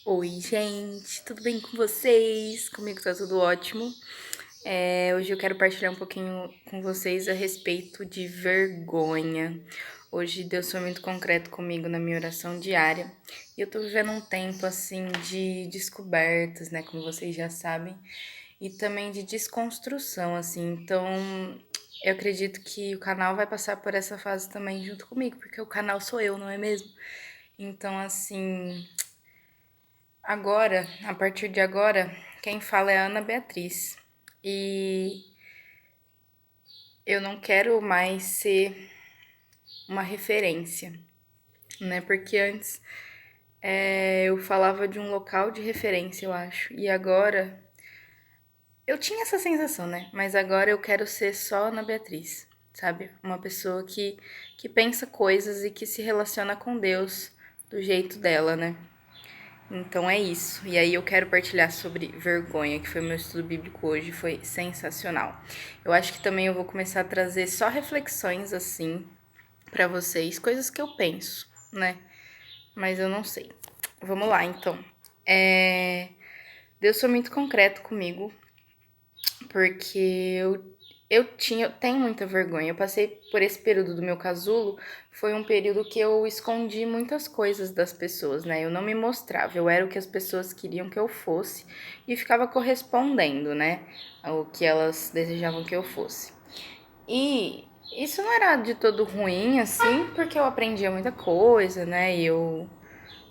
Oi, gente, tudo bem com vocês? Comigo tá tudo ótimo. Hoje eu quero partilhar um pouquinho com vocês a respeito de vergonha. Hoje Deus foi muito concreto comigo na minha oração diária e eu tô vivendo um tempo assim de descobertas, né, como vocês já sabem, e também de desconstrução, assim. Então, eu acredito que o canal vai passar por essa fase também junto comigo, porque o canal sou eu, não é mesmo? Então, assim, agora, a partir de agora, quem fala é a Ana Beatriz. E eu não quero mais ser uma referência, né? Porque antes eu falava de um local de referência, eu acho. E agora, eu tinha essa sensação, né? Mas agora eu quero ser só Ana Beatriz, sabe? Uma pessoa que pensa coisas e que se relaciona com Deus do jeito dela, né? Então é isso. E aí eu quero partilhar sobre vergonha, que foi o meu estudo bíblico hoje, foi sensacional. Eu acho que também eu vou começar a trazer só reflexões assim pra vocês, coisas que eu penso, né? Mas eu não sei. Vamos lá, então. Deus foi muito concreto comigo, porque eu tenho muita vergonha. Eu passei por esse período do meu casulo, foi um período que eu escondi muitas coisas das pessoas, né? Eu não me mostrava, eu era o que as pessoas queriam que eu fosse e ficava correspondendo, né, ao que elas desejavam que eu fosse. E isso não era de todo ruim, assim, porque eu aprendia muita coisa, né? E eu,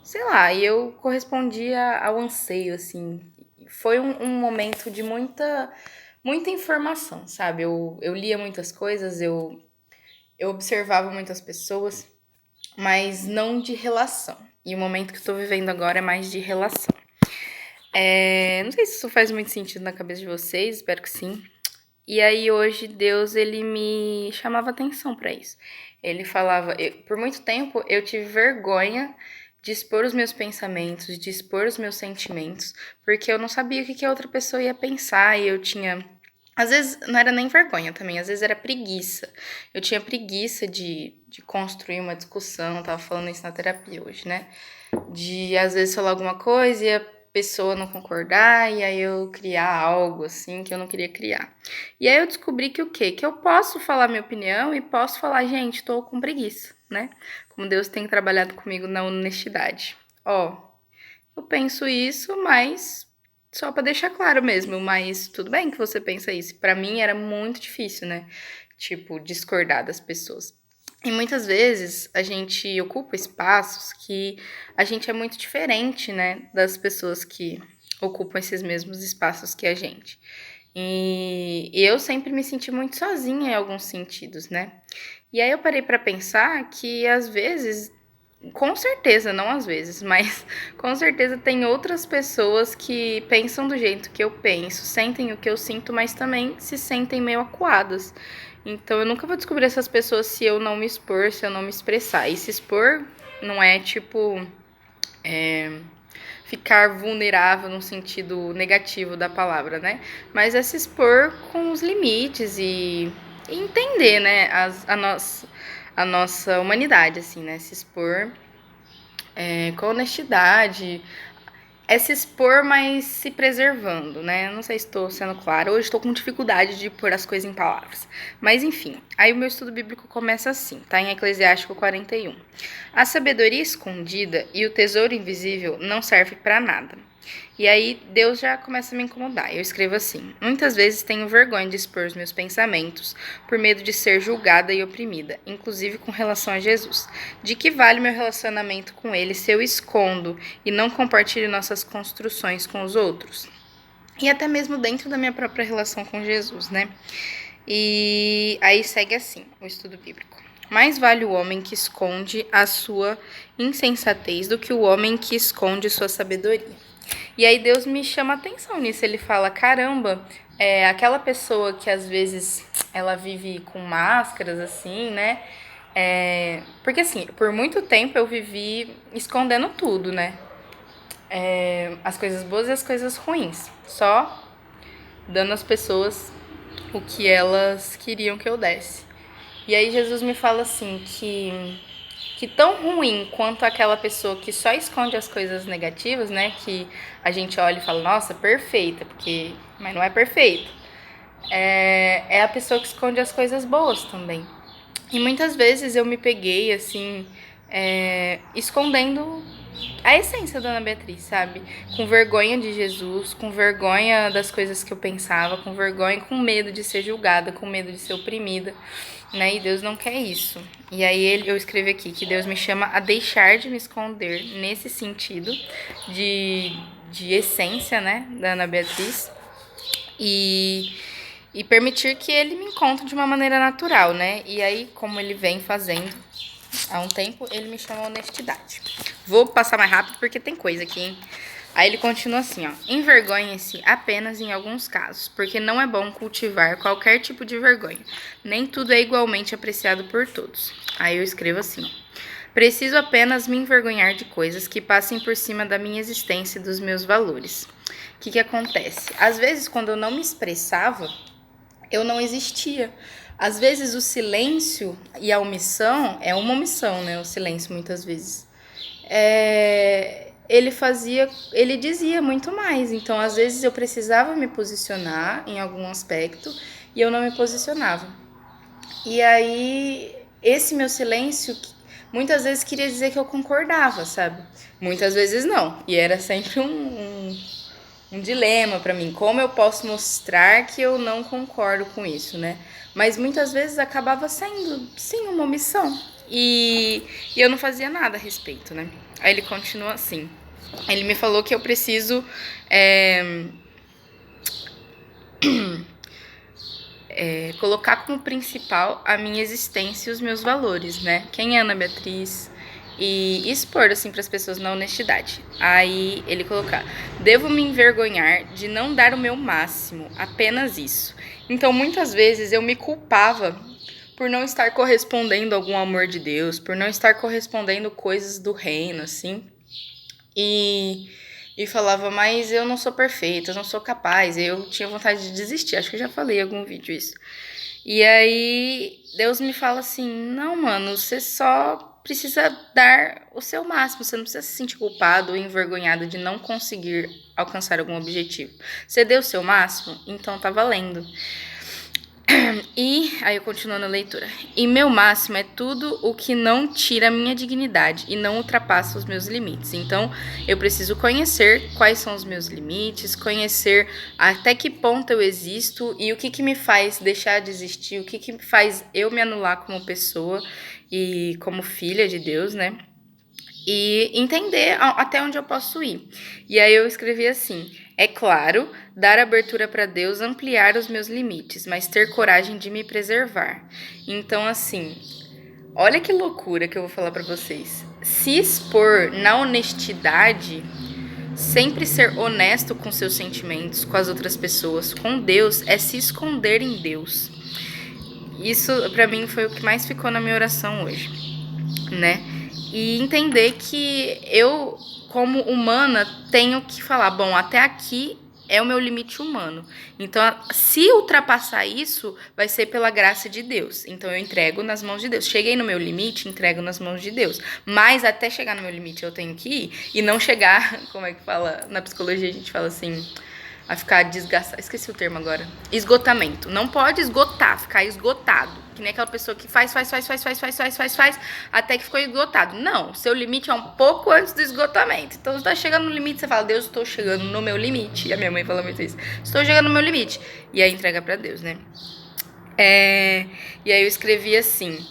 sei lá, e eu correspondia ao anseio, assim. Foi um momento de muita informação, sabe? Eu lia muitas coisas, eu observava muitas pessoas, mas não de relação. E o momento que eu tô vivendo agora é mais de relação. Não sei se isso faz muito sentido na cabeça de vocês, espero que sim. E aí hoje Deus, ele me chamava atenção pra isso. Ele falava, por muito tempo eu tive vergonha de expor os meus pensamentos, de expor os meus sentimentos, porque eu não sabia o que a outra pessoa ia pensar e eu tinha. Às vezes não era nem vergonha também, às vezes era preguiça. Eu tinha preguiça de construir uma discussão, eu tava falando isso na terapia hoje, né? De às vezes falar alguma coisa e a pessoa não concordar, e aí eu criar algo assim que eu não queria criar. E aí eu descobri que o quê? Que eu posso falar minha opinião e posso falar, gente, tô com preguiça, né? Como Deus tem trabalhado comigo na honestidade. Ó, eu penso isso, mas só pra deixar claro mesmo, mas tudo bem que você pensa isso. Pra mim era muito difícil, né? Tipo, discordar das pessoas. E muitas vezes a gente ocupa espaços que a gente é muito diferente, né, das pessoas que ocupam esses mesmos espaços que a gente. E eu sempre me senti muito sozinha em alguns sentidos, né? E aí eu parei pra pensar que às vezes, com certeza, não às vezes, mas com certeza tem outras pessoas que pensam do jeito que eu penso, sentem o que eu sinto, mas também se sentem meio acuadas. Então eu nunca vou descobrir essas pessoas se eu não me expor, se eu não me expressar. E se expor não é tipo ficar vulnerável no sentido negativo da palavra, né? Mas é se expor com os limites e entender, né, a nossa humanidade, assim, né? Se expor com honestidade, é se expor, mas se preservando, né? Não sei se estou sendo clara. Hoje estou com dificuldade de pôr as coisas em palavras. Mas enfim, aí o meu estudo bíblico começa assim, tá? Em Eclesiástico 41. A sabedoria escondida e o tesouro invisível não serve para nada. E aí Deus já começa a me incomodar. Eu escrevo assim: muitas vezes tenho vergonha de expor os meus pensamentos, por medo de ser julgada e oprimida, inclusive com relação a Jesus. De que vale meu relacionamento com ele se eu escondo e não compartilho nossas construções com os outros? E até mesmo dentro da minha própria relação com Jesus, né? E aí segue assim o estudo bíblico. Mais vale o homem que esconde a sua insensatez do que o homem que esconde sua sabedoria. E aí Deus me chama a atenção nisso. Ele fala, caramba, aquela pessoa que às vezes ela vive com máscaras, assim, né? Porque assim, por muito tempo eu vivi escondendo tudo, né? As coisas boas e as coisas ruins. Só dando às pessoas o que elas queriam que eu desse. E aí Jesus me fala assim, que que tão ruim quanto aquela pessoa que só esconde as coisas negativas, né? Que a gente olha e fala, nossa, perfeita, mas não é perfeita. É a pessoa que esconde as coisas boas também. E muitas vezes eu me peguei, assim, escondendo a essência da Ana Beatriz, sabe? Com vergonha de Jesus, com vergonha das coisas que eu pensava, com vergonha, com medo de ser julgada, com medo de ser oprimida, né? E Deus não quer isso. E aí eu escrevi aqui que Deus me chama a deixar de me esconder nesse sentido de essência, né, da Ana Beatriz. E permitir que ele me encontre de uma maneira natural, né? E aí, como ele vem fazendo há um tempo, ele me chama a honestidade. Vou passar mais rápido porque tem coisa aqui, hein? Aí ele continua assim, ó. Envergonhe-se apenas em alguns casos, porque não é bom cultivar qualquer tipo de vergonha. Nem tudo é igualmente apreciado por todos. Aí eu escrevo assim, ó. Preciso apenas me envergonhar de coisas que passem por cima da minha existência e dos meus valores. O que acontece? Às vezes, quando eu não me expressava, eu não existia. Às vezes o silêncio e a omissão, é uma omissão, né? O silêncio, muitas vezes. Ele dizia muito mais. Então, às vezes eu precisava me posicionar em algum aspecto e eu não me posicionava. E aí, esse meu silêncio, muitas vezes queria dizer que eu concordava, sabe? Muitas vezes não. E era sempre um dilema para mim. Como eu posso mostrar que eu não concordo com isso, né? Mas muitas vezes acabava sendo, sim, uma omissão. E eu não fazia nada a respeito, né? Aí ele continua assim. Ele me falou que eu preciso colocar como principal a minha existência e os meus valores, né? Quem é Ana Beatriz? E expor, assim, para as pessoas na honestidade. Aí ele colocar, devo me envergonhar de não dar o meu máximo, apenas isso. Então, muitas vezes eu me culpava por não estar correspondendo a algum amor de Deus, por não estar correspondendo coisas do reino, assim. E falava, mas eu não sou perfeita, eu não sou capaz, eu tinha vontade de desistir, acho que eu já falei em algum vídeo isso. E aí Deus me fala assim, não, mano, você só precisa dar o seu máximo, você não precisa se sentir culpado ou envergonhado de não conseguir alcançar algum objetivo. Você deu o seu máximo, então tá valendo. E aí eu continuo na leitura. E meu máximo é tudo o que não tira a minha dignidade e não ultrapassa os meus limites. Então, eu preciso conhecer quais são os meus limites, conhecer até que ponto eu existo e o que me faz deixar de existir, o que me faz eu me anular como pessoa e como filha de Deus, né? E entender até onde eu posso ir. E aí eu escrevi assim: é claro, dar abertura para Deus, ampliar os meus limites, mas ter coragem de me preservar. Então, assim, olha que loucura que eu vou falar para vocês. Se expor na honestidade, sempre ser honesto com seus sentimentos, com as outras pessoas, com Deus, é se esconder em Deus. Isso, para mim, foi o que mais ficou na minha oração hoje, né? E entender que eu, como humana, tenho que falar, bom, até aqui é o meu limite humano. Então, se ultrapassar isso, vai ser pela graça de Deus. Então, eu entrego nas mãos de Deus. Cheguei no meu limite, entrego nas mãos de Deus. Mas até chegar no meu limite, eu tenho que ir. E não chegar, como é que fala? Na psicologia, a gente fala assim, a ficar desgastado. Esqueci o termo agora. Esgotamento. Não pode esgotar, ficar esgotado. Que nem aquela pessoa que faz, até que ficou esgotado. Não, seu limite é um pouco antes do esgotamento. Então, você tá chegando no limite, você fala, Deus, estou chegando no meu limite. E a minha mãe fala muito isso. Estou chegando no meu limite. E aí entrega pra Deus, né? E aí eu escrevi assim,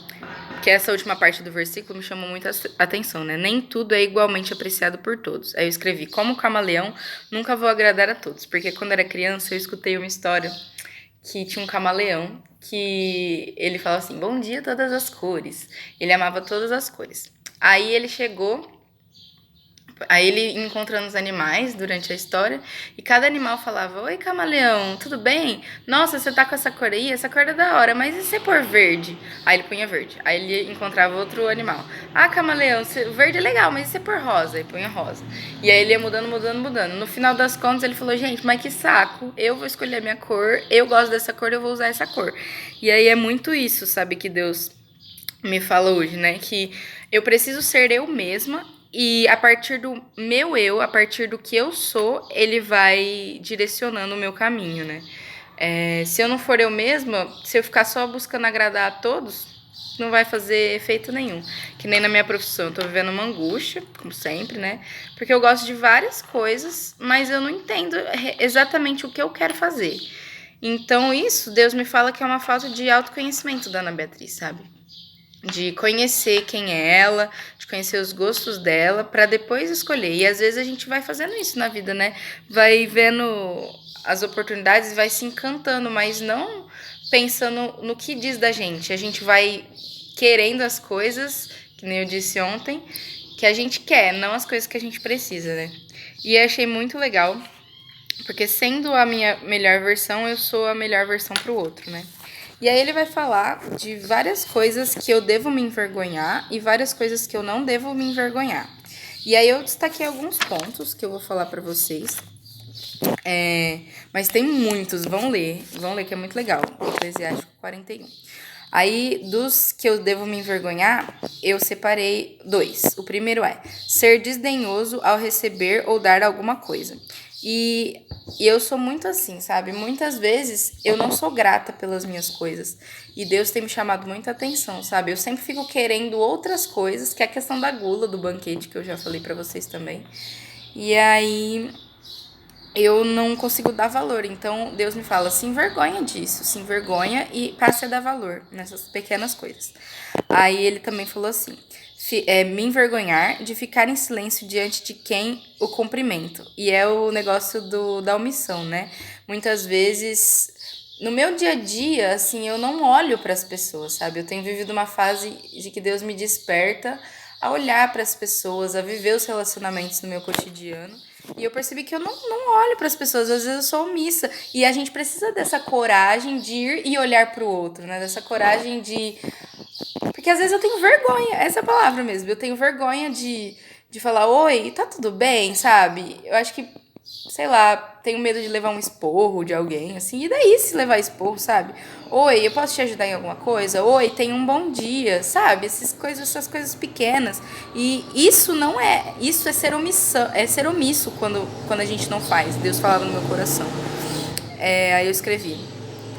que essa última parte do versículo me chamou muita atenção, né? Nem tudo é igualmente apreciado por todos. Aí eu escrevi, como camaleão, nunca vou agradar a todos. Porque quando era criança, eu escutei uma história que tinha um camaleão que ele fala assim, bom dia todas as cores. Ele amava todas as cores. Aí ele encontrando os animais durante a história, e cada animal falava, oi camaleão, tudo bem? Nossa, você tá com essa cor aí? Essa cor é da hora, mas e se pôr verde? Aí ele punha verde. Aí ele encontrava outro animal. Ah, camaleão, verde é legal, mas e se pôr rosa? Aí punha rosa. E aí ele ia mudando. No final das contas ele falou, gente, mas que saco, eu vou escolher a minha cor, eu gosto dessa cor, eu vou usar essa cor. E aí é muito isso, sabe, que Deus me fala hoje, né? Que eu preciso ser eu mesma e a partir do meu eu, a partir do que eu sou, ele vai direcionando o meu caminho, né? Se eu não for eu mesma, se eu ficar só buscando agradar a todos, não vai fazer efeito nenhum. Que nem na minha profissão, eu tô vivendo uma angústia, como sempre, né? Porque eu gosto de várias coisas, mas eu não entendo exatamente o que eu quero fazer. Então, isso, Deus me fala que é uma falta de autoconhecimento da Ana Beatriz, sabe? De conhecer quem é ela, de conhecer os gostos dela, para depois escolher. E às vezes a gente vai fazendo isso na vida, né? Vai vendo as oportunidades, vai se encantando, mas não pensando no que diz da gente. A gente vai querendo as coisas, que nem eu disse ontem, que a gente quer, não as coisas que a gente precisa, né? E eu achei muito legal, porque sendo a minha melhor versão, eu sou a melhor versão pro outro, né? E aí ele vai falar de várias coisas que eu devo me envergonhar e várias coisas que eu não devo me envergonhar. E aí eu destaquei alguns pontos que eu vou falar pra vocês. Mas tem muitos, vão ler que é muito legal. Eclesiástico 41. Aí, dos que eu devo me envergonhar, eu separei dois. O primeiro é ser desdenhoso ao receber ou dar alguma coisa. E eu sou muito assim, sabe? Muitas vezes eu não sou grata pelas minhas coisas. E Deus tem me chamado muita atenção, sabe? Eu sempre fico querendo outras coisas, que é a questão da gula do banquete, que eu já falei pra vocês também. E aí eu não consigo dar valor. Então Deus me fala: se envergonha disso, se envergonha e passe a dar valor nessas pequenas coisas. Aí ele também falou assim: me envergonhar de ficar em silêncio diante de quem o cumprimento. E é o negócio da omissão, né? Muitas vezes, no meu dia a dia, assim, eu não olho para as pessoas, sabe? Eu tenho vivido uma fase de que Deus me desperta a olhar para as pessoas, a viver os relacionamentos no meu cotidiano. E eu percebi que eu não olho para as pessoas, às vezes eu sou omissa. E a gente precisa dessa coragem de ir e olhar para o outro, né? Dessa coragem de porque às vezes eu tenho vergonha, essa é a palavra mesmo. Eu tenho vergonha de falar, oi, tá tudo bem, sabe? Eu acho que, sei lá, tenho medo de levar um esporro de alguém, assim. E daí se levar esporro, sabe? Oi, eu posso te ajudar em alguma coisa? Oi, tenha um bom dia, sabe? Essas coisas pequenas. E isso não é. Isso é ser omissão, é ser omisso quando a gente não faz. Deus falava no meu coração. Aí eu escrevi.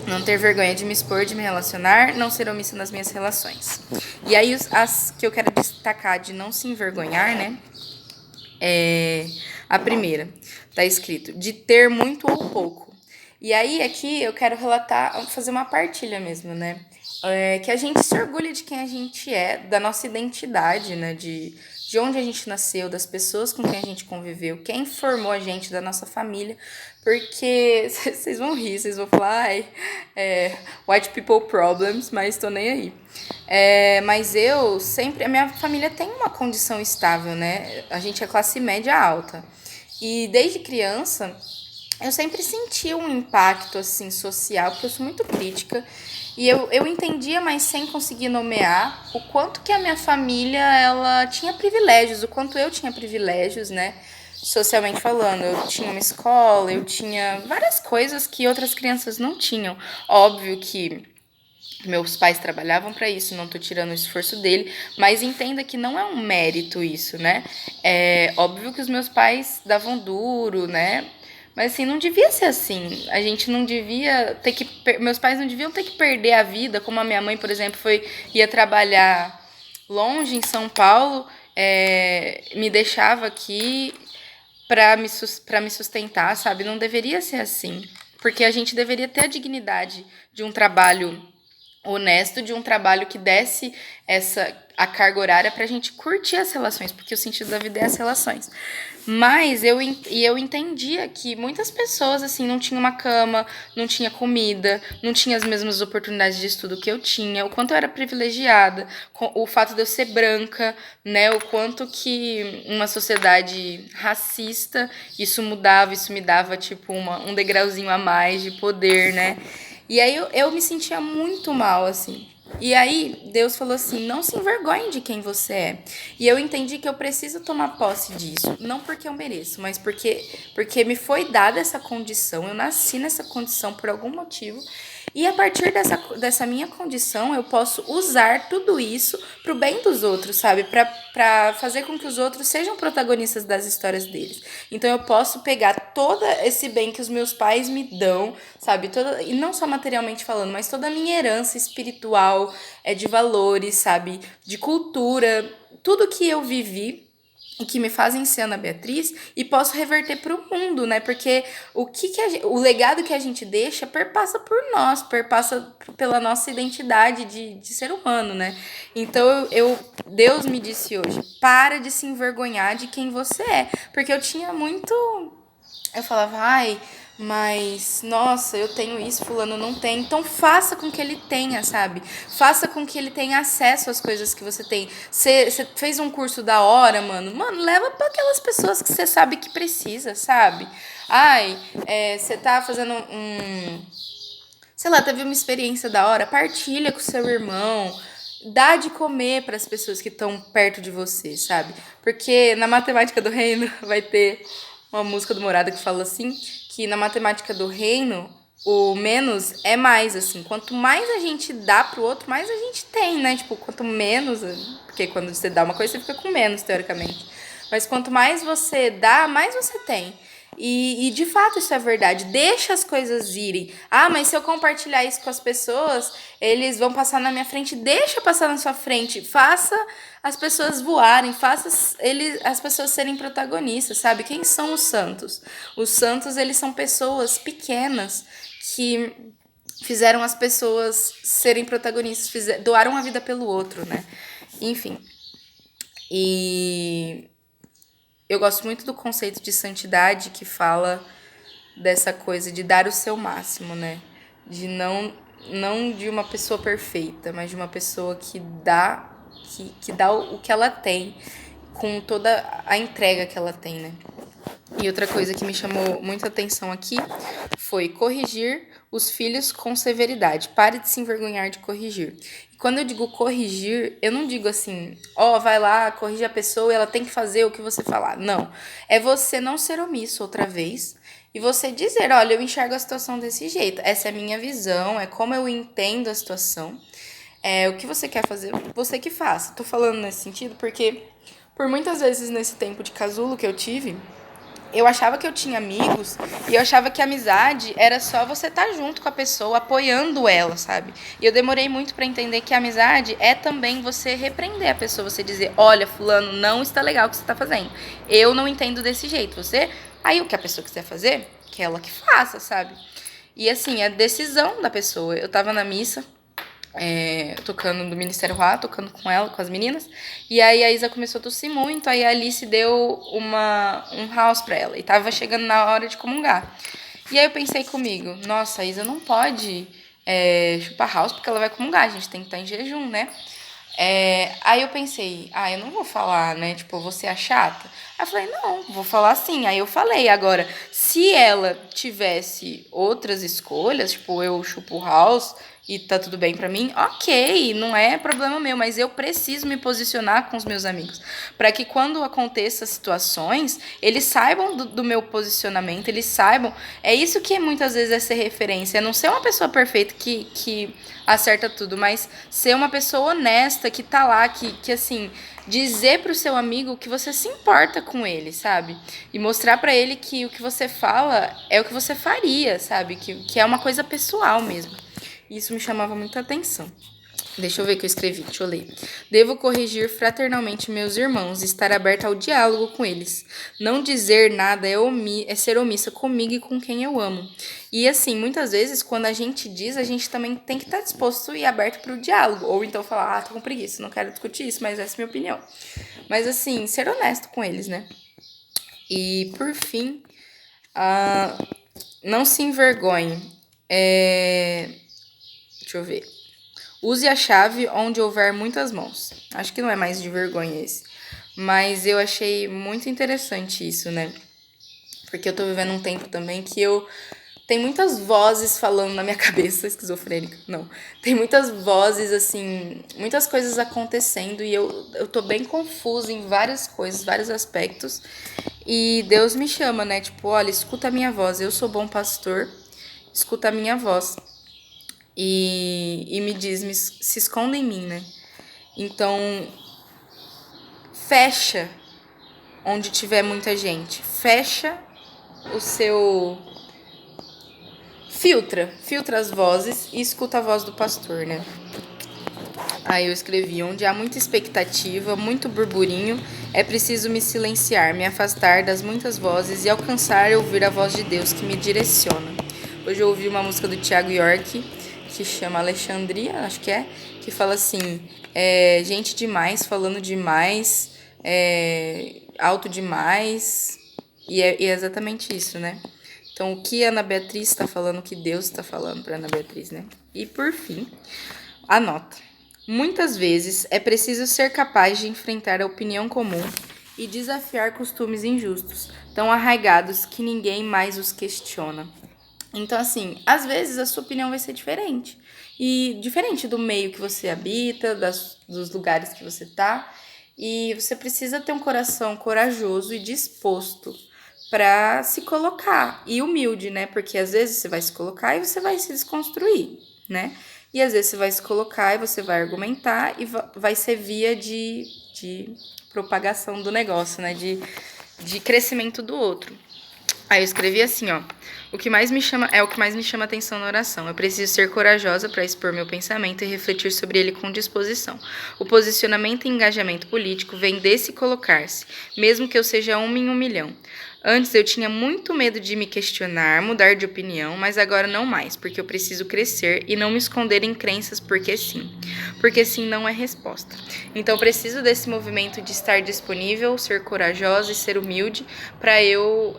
Não ter vergonha de me expor, de me relacionar, não ser omissa nas minhas relações. E aí as que eu quero destacar de não se envergonhar, né? A primeira, tá escrito, de ter muito ou pouco. E aí aqui eu quero relatar, fazer uma partilha mesmo, né? Que a gente se orgulha de quem a gente é, da nossa identidade, né? De onde a gente nasceu, das pessoas com quem a gente conviveu, quem formou a gente, da nossa família. Porque vocês vão rir, vocês vão falar, ai, white people problems, mas tô nem aí. Mas eu sempre, a minha família tem uma condição estável, né? A gente é classe média alta. E desde criança, eu sempre senti um impacto, assim, social, porque eu sou muito crítica. E eu entendia, mas sem conseguir nomear, o quanto que a minha família, ela tinha privilégios, o quanto eu tinha privilégios, né? Socialmente falando, eu tinha uma escola, eu tinha várias coisas que outras crianças não tinham. Óbvio que meus pais trabalhavam para isso, não tô tirando o esforço dele, mas entenda que não é um mérito isso, né? É óbvio que os meus pais davam duro, né? Mas assim, não devia ser assim. A gente não devia ter que. Meus pais não deviam ter que perder a vida, como a minha mãe, por exemplo, ia trabalhar longe em São Paulo, me deixava aqui para me sustentar, sabe? Não deveria ser assim. Porque a gente deveria ter a dignidade de um trabalho honesto, de um trabalho que desse a carga horária pra gente curtir as relações, porque o sentido da vida é as relações. Mas eu entendia que muitas pessoas, assim, não tinham uma cama, não tinha comida, não tinha as mesmas oportunidades de estudo que eu tinha, o quanto eu era privilegiada, o fato de eu ser branca, né, o quanto que uma sociedade racista, isso mudava, isso me dava, tipo, um degrauzinho a mais de poder, né. E aí eu me sentia muito mal, assim. E aí Deus falou assim: não se envergonhe de quem você é. E eu entendi que eu preciso tomar posse disso. Não porque eu mereço, mas porque me foi dada essa condição. Eu nasci nessa condição por algum motivo. E a partir dessa minha condição, eu posso usar tudo isso pro bem dos outros, sabe? Pra fazer com que os outros sejam protagonistas das histórias deles. Então eu posso pegar todo esse bem que os meus pais me dão, sabe? E não só materialmente falando, mas toda a minha herança espiritual, de valores, sabe? De cultura, tudo que eu vivi e que me fazem ser Ana Beatriz e posso reverter para o mundo, né? Porque o legado que a gente deixa perpassa por nós, perpassa pela nossa identidade de ser humano, né? Então Deus me disse hoje, para de se envergonhar de quem você é, porque eu tinha muito, eu falava, ai, mas nossa, eu tenho isso, fulano não tem. Então faça com que ele tenha, sabe? Faça com que ele tenha acesso às coisas que você tem. Você fez um curso da hora, mano. Mano, leva para aquelas pessoas que você sabe que precisa, sabe? Ai, você tá fazendo sei lá, teve uma experiência da hora, partilha com seu irmão. Dá de comer para as pessoas que estão perto de você, sabe? Porque na matemática do reino vai ter uma música do Morada que fala assim, que na matemática do reino o menos é mais, assim. Quanto mais a gente dá pro outro, mais a gente tem, né? Tipo, quanto menos, porque quando você dá uma coisa, você fica com menos, teoricamente. Mas quanto mais você dá, mais você tem. E de fato isso é verdade. Deixa as coisas irem. Ah, mas se eu compartilhar isso com as pessoas, eles vão passar na minha frente. Deixa passar na sua frente. Faça as pessoas voarem. Faça as pessoas serem protagonistas, sabe? Quem são os santos? Os santos, eles são pessoas pequenas que fizeram as pessoas serem protagonistas, doaram a vida pelo outro, né? Enfim. E eu gosto muito do conceito de santidade que fala dessa coisa de dar o seu máximo, né? De não de uma pessoa perfeita, mas de uma pessoa que dá o que ela tem com toda a entrega que ela tem, né? E outra coisa que me chamou muita atenção aqui foi corrigir os filhos com severidade. Pare de se envergonhar de corrigir. Quando eu digo corrigir, eu não digo assim, vai lá, corrige a pessoa e ela tem que fazer o que você falar. Não. É você não ser omisso outra vez e você dizer, olha, eu enxergo a situação desse jeito. Essa é a minha visão, é como eu entendo a situação. O que você quer fazer, você que faça. Tô falando nesse sentido porque por muitas vezes nesse tempo de casulo que eu tive, eu achava que eu tinha amigos e eu achava que a amizade era só você estar junto com a pessoa, apoiando ela, sabe? E eu demorei muito pra entender que a amizade é também você repreender a pessoa, você dizer, olha, fulano, não está legal o que você tá fazendo. Eu não entendo desse jeito. Aí o que a pessoa quiser fazer, que ela que faça, sabe? E assim, é decisão da pessoa. Eu tava na missa, tocando do Ministério Rá, tocando com ela, com as meninas. E aí a Isa começou a tossir muito, aí a Alice deu um house pra ela. E tava chegando na hora de comungar. E aí eu pensei comigo, nossa, a Isa não pode chupar house porque ela vai comungar, a gente tem que estar em jejum, né? Aí eu pensei, eu não vou falar, né? Tipo, eu vou ser a chata. Aí eu falei, não, vou falar sim. Aí eu falei, agora, se ela tivesse outras escolhas, tipo, eu chupo house e tá tudo bem pra mim, ok, não é problema meu, mas eu preciso me posicionar com os meus amigos, para que quando aconteçam situações, eles saibam do meu posicionamento, eles saibam, é isso que muitas vezes é ser referência, é não ser uma pessoa perfeita que acerta tudo, mas ser uma pessoa honesta, que tá lá, que assim, dizer pro seu amigo que você se importa com ele, sabe? E mostrar pra ele que o que você fala é o que você faria, sabe? Que é uma coisa pessoal mesmo. Isso me chamava muita atenção. Deixa eu ver o que eu escrevi, deixa eu ler. Devo corrigir fraternalmente meus irmãos e estar aberta ao diálogo com eles. Não dizer nada é ser omissa comigo e com quem eu amo. E assim, muitas vezes, quando a gente diz, a gente também tem que estar disposto e aberto para o diálogo. Ou então falar, tô com preguiça, não quero discutir isso, mas essa é a minha opinião. Mas assim, ser honesto com eles, né? E por fim, não se envergonhe. Deixa eu ver. Use a chave onde houver muitas mãos. Acho que não é mais de vergonha esse. Mas eu achei muito interessante isso, né? Porque eu tô vivendo um tempo também que tem muitas vozes falando na minha cabeça, esquizofrênica, não. Tem muitas vozes, assim, muitas coisas acontecendo e eu tô bem confusa em várias coisas, vários aspectos. E Deus me chama, né? Tipo, olha, escuta a minha voz, eu sou bom pastor, escuta a minha voz. e me diz, se esconda em mim, né? Então, fecha onde tiver muita gente. Fecha o seu. Filtra as vozes e escuta a voz do pastor, né? Aí eu escrevi: onde há muita expectativa, muito burburinho, é preciso me silenciar, me afastar das muitas vozes e alcançar e ouvir a voz de Deus que me direciona. Hoje eu ouvi uma música do Thiago York, que chama Alexandria, acho que fala assim: gente demais, falando demais, alto demais, e é exatamente isso, né? Então, o que a Ana Beatriz está falando, o que Deus está falando para Ana Beatriz, né? E por fim, anota. Muitas vezes é preciso ser capaz de enfrentar a opinião comum e desafiar costumes injustos, tão arraigados que ninguém mais os questiona. Então, assim, às vezes a sua opinião vai ser diferente. E diferente do meio que você habita, dos lugares que você tá. E você precisa ter um coração corajoso e disposto para se colocar. E humilde, né? Porque às vezes você vai se colocar e você vai se desconstruir, né? E às vezes você vai se colocar e você vai argumentar e vai ser via de propagação do negócio, né? De crescimento do outro. Aí eu escrevi assim, ó: o que mais me chama atenção na oração. Eu preciso ser corajosa para expor meu pensamento e refletir sobre ele com disposição. O posicionamento e engajamento político vem desse colocar-se, mesmo que eu seja uma em 1 milhão. Antes eu tinha muito medo de me questionar, mudar de opinião, mas agora não mais, porque eu preciso crescer e não me esconder em crenças porque sim. Porque sim não é resposta. Então eu preciso desse movimento de estar disponível, ser corajosa e ser humilde para eu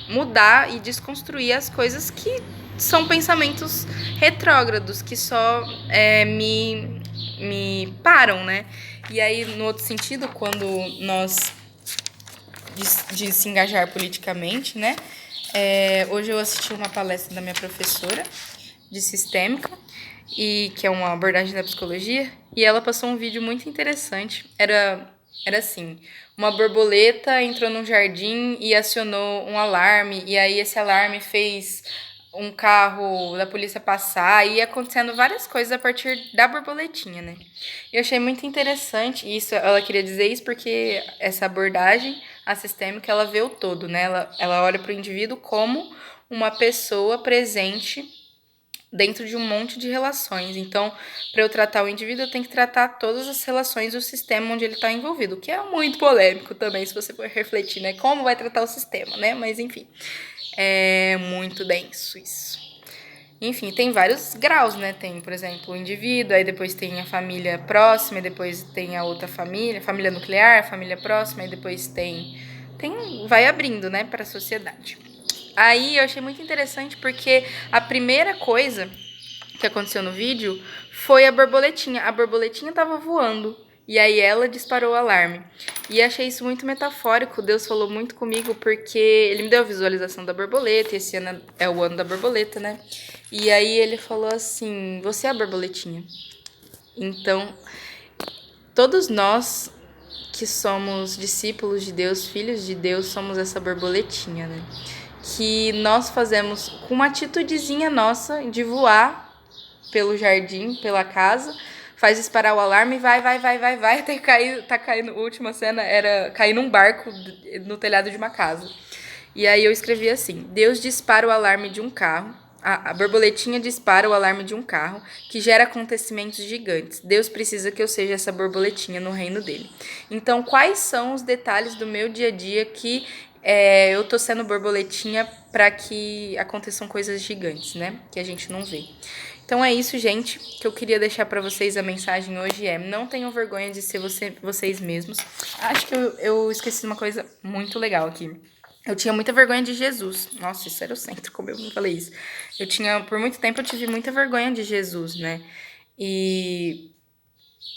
mudar e desconstruir as coisas que são pensamentos retrógrados, que só me param, né? E aí, no outro sentido, quando nós de se engajar politicamente, né? Hoje eu assisti uma palestra da minha professora de sistêmica, e que é uma abordagem da psicologia, e ela passou um vídeo muito interessante. Era assim: uma borboleta entrou num jardim e acionou um alarme, e aí esse alarme fez um carro da polícia passar, e ia acontecendo várias coisas a partir da borboletinha, né? Eu achei muito interessante isso. Ela queria dizer isso porque essa abordagem, a sistêmica, ela vê o todo, né? Ela olha para o indivíduo como uma pessoa presente dentro de um monte de relações. Então, para eu tratar o indivíduo, eu tenho que tratar todas as relações do sistema onde ele está envolvido, o que é muito polêmico também, se você for refletir, né? Como vai tratar o sistema, né? Mas, enfim, é muito denso isso. Enfim, tem vários graus, né? Tem, por exemplo, o indivíduo, aí depois tem a família próxima, e depois tem a outra família nuclear, família próxima, e depois vai abrindo, né, para a sociedade. Aí eu achei muito interessante porque a primeira coisa que aconteceu no vídeo foi a borboletinha. A borboletinha tava voando e aí ela disparou o alarme. E achei isso muito metafórico. Deus falou muito comigo porque ele me deu a visualização da borboleta, e esse ano é o ano da borboleta, né? E aí ele falou assim: você é a borboletinha. Então, todos nós que somos discípulos de Deus, filhos de Deus, somos essa borboletinha, né? Que nós fazemos com uma atitudezinha nossa de voar pelo jardim, pela casa, faz disparar o alarme e vai, até cair, tá caindo, a última cena era cair num barco no telhado de uma casa. E aí eu escrevi assim: Deus dispara o alarme de um carro, a borboletinha dispara o alarme de um carro que gera acontecimentos gigantes. Deus precisa que eu seja essa borboletinha no reino dele. Então, quais são os detalhes do meu dia a dia que eu tô sendo borboletinha para que aconteçam coisas gigantes, né? Que a gente não vê. Então é isso, gente, que eu queria deixar para vocês. A mensagem hoje é: não tenham vergonha de ser vocês mesmos. Acho que eu esqueci uma coisa muito legal aqui. Eu tinha muita vergonha de Jesus. Nossa, isso era o centro, como eu não falei isso. Por muito tempo, eu tive muita vergonha de Jesus, né? E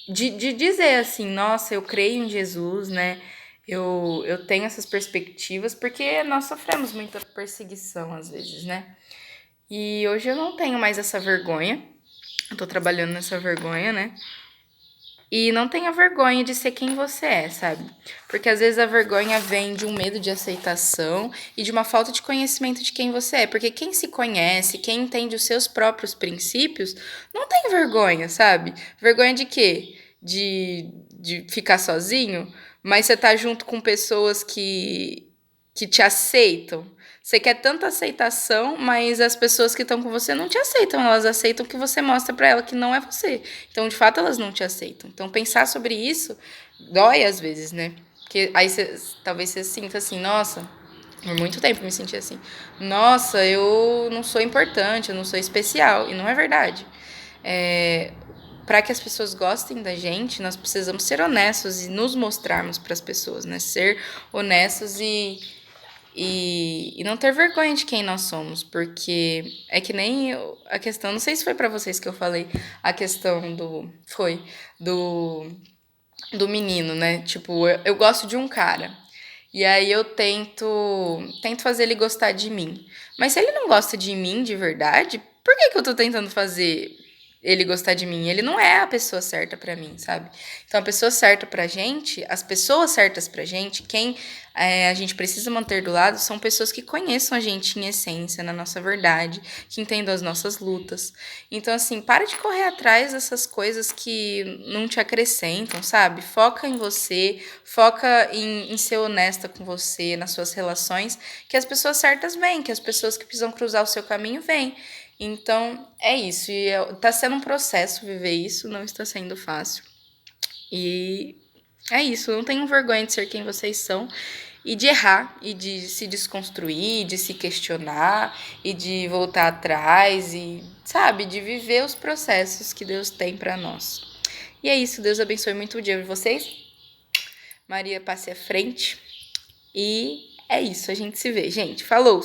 de dizer assim: nossa, eu creio em Jesus, né? Eu tenho essas perspectivas, porque nós sofremos muita perseguição às vezes, né? E hoje eu não tenho mais essa vergonha. Eu tô trabalhando nessa vergonha, né? E não tenha vergonha de ser quem você é, sabe? Porque às vezes a vergonha vem de um medo de aceitação e de uma falta de conhecimento de quem você é. Porque quem se conhece, quem entende os seus próprios princípios, não tem vergonha, sabe? Vergonha de quê? De ficar sozinho, mas você tá junto com pessoas que te aceitam. Você quer tanta aceitação, mas as pessoas que estão com você não te aceitam. Elas aceitam que você mostra pra ela que não é você. Então, de fato, elas não te aceitam. Então, pensar sobre isso dói às vezes, né? Porque aí talvez você sinta assim, nossa, por muito tempo eu me senti assim. Nossa, eu não sou importante, eu não sou especial. E não é verdade. É, para que as pessoas gostem da gente, nós precisamos ser honestos e nos mostrarmos para as pessoas, né? Ser honestos e não ter vergonha de quem nós somos, porque é que nem a questão, não sei se foi para vocês que eu falei, a questão do do menino, né? Tipo, eu gosto de um cara. E aí eu tento fazer ele gostar de mim. Mas se ele não gosta de mim de verdade, por que que eu tô tentando fazer ele gostar de mim? Ele não é a pessoa certa pra mim, sabe? Então a pessoa certa pra gente, as pessoas certas pra gente, quem a gente precisa manter do lado são pessoas que conheçam a gente em essência, na nossa verdade, que entendam as nossas lutas. Então, assim, para de correr atrás dessas coisas que não te acrescentam, sabe? Foca em você, foca em ser honesta com você, nas suas relações, que as pessoas certas vêm, que as pessoas que precisam cruzar o seu caminho vêm. Então, é isso. E tá sendo um processo viver isso, não está sendo fácil. E é isso, não tenham vergonha de ser quem vocês são e de errar e de se desconstruir, de se questionar e de voltar atrás e, sabe, de viver os processos que Deus tem para nós. E é isso, Deus abençoe muito o dia de vocês. Maria passe à frente. E é isso, a gente se vê, gente. Falou!